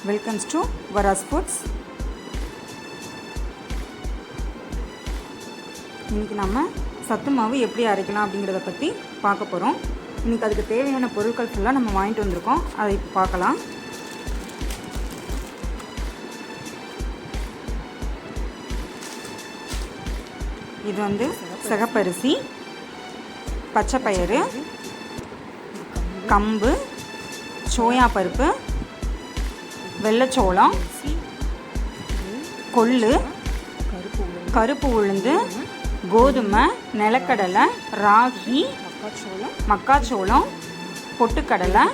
Welcomes to வராஸ் foods. இன்றைக்கி நம்ம சத்து மாவு எப்படி அரைக்கலாம் அப்படிங்கிறத பற்றி பார்க்க போகிறோம். இன்றைக்கி அதுக்கு தேவையான பொருட்கள் ஃபுல்லாக நம்ம வாங்கிட்டு வந்திருக்கோம். அதை இப்போ பார்க்கலாம். இது வந்து சிகப்பரிசி, பச்சைப்பயிறு, கம்பு, சோயா பருப்பு, வெள்ளைச்சோளம், கொள்ளு, கருப்பு உளுந்து, கோதுமை, நிலக்கடலை, ராகி, மக்காச்சோளம், பொட்டுக்கடலை,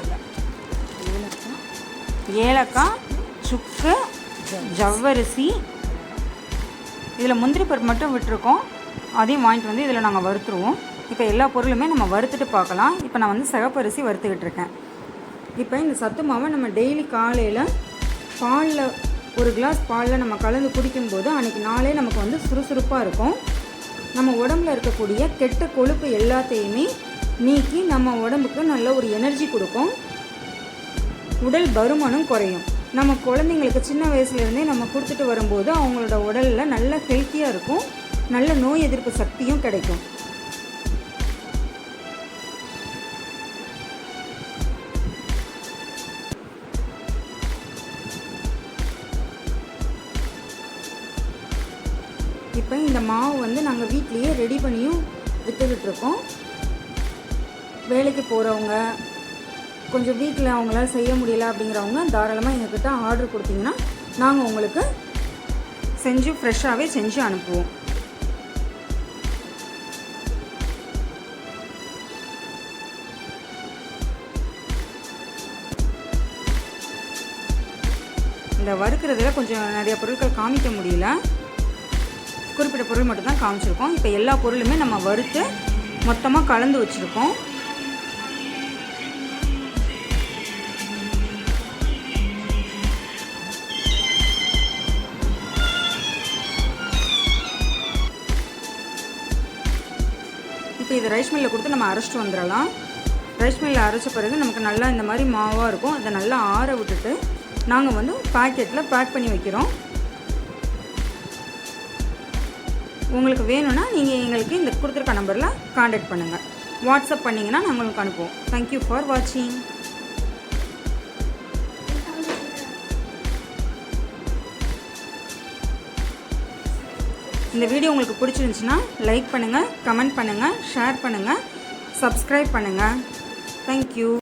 ஏலக்காய், சுக்கு, ஜவ்வரிசி. இதில் முந்திரி பருப்பு மட்டும் விட்டுருக்கோம். அதையும் வாங்கிட்டு வந்து இதில் நாங்கள் வறுத்துருவோம். இப்போ எல்லா பொருளுமே நம்ம வறுத்துட்டு பார்க்கலாம். இப்போ நான் வந்து சிகப்பரிசி வறுத்துக்கிட்டு இருக்கேன். இப்போ இந்த சத்து மாவை நம்ம டெய்லி காலையில் பாலில் ஒரு கிளாஸ் பாலில் நம்ம கலந்து குடிக்கும்போது அன்றைக்கி நாளே நமக்கு வந்து சுறுசுறுப்பாக இருக்கும். நம்ம உடம்புல இருக்கக்கூடிய கெட்ட கொழுப்பு எல்லாத்தையுமே நீக்கி நம்ம உடம்புக்கு நல்ல ஒரு எனர்ஜி கொடுக்கும். உடல் பருமனும் குறையும். நம்ம குழந்தைங்களுக்கு சின்ன வயசுலேருந்தே நம்ம கொடுத்துட்டு வரும்போது அவங்களோட உடலில் நல்ல ஹெல்த்தியாக இருக்கும். நல்ல நோய் எதிர்ப்பு சக்தியும் கிடைக்கும். இப்போ இந்த மாவு வந்து நாங்கள் வீட்லேயே ரெடி பண்ணியும் விற்றுக்கிட்டுருக்கோம். வேலைக்கு போகிறவங்க, கொஞ்சம் வீட்டில் அவங்களால செய்ய முடியல அப்படிங்கிறவங்க தாராளமாக எங்ககிட்ட ஆர்டர் கொடுத்தீங்கன்னா நாங்கள் உங்களுக்கு செஞ்சு ஃப்ரெஷ்ஷாகவே செஞ்சு அனுப்புவோம். இந்த வறுக்கிறதுல கொஞ்சம் நிறைய பொருட்கள் காமிக்க முடியல. குறிப்பிட்ட பொருள் மட்டும்தான் காமிச்சிருக்கோம். இப்போ எல்லா பொருளுமே நம்ம வறுத்து மொத்தமாக கலந்து வச்சுருக்கோம். இப்போ இது ரைஸ் மில்லில் கொடுத்து நம்ம அரைச்சிட்டு வந்துடலாம். ரைஸ் மில்லில் அரைச்ச பிறகு நமக்கு நல்லா இந்த மாதிரி மாவாக இருக்கும். அதை நல்லா ஆற விட்டுட்டு நாங்கள் வந்து பாக்கெட்டில் பேக் பண்ணி வைக்கிறோம். உங்களுக்கு வேணும்னா நீங்கள் எங்களுக்கு இந்த கொடுத்துருக்க நம்பரில் காண்டாக்ட் பண்ணுங்கள். வாட்ஸ்அப் பண்ணிங்கன்னா நாங்கள் உங்களுக்கு அனுப்புவோம். தேங்க்யூ ஃபார் வாட்சிங். இந்த வீடியோ உங்களுக்கு பிடிச்சிருந்துச்சுன்னா லைக் பண்ணுங்கள், கமெண்ட் பண்ணுங்கள், ஷேர் பண்ணுங்கள், சப்ஸ்கிரைப் பண்ணுங்கள். தேங்க்யூ.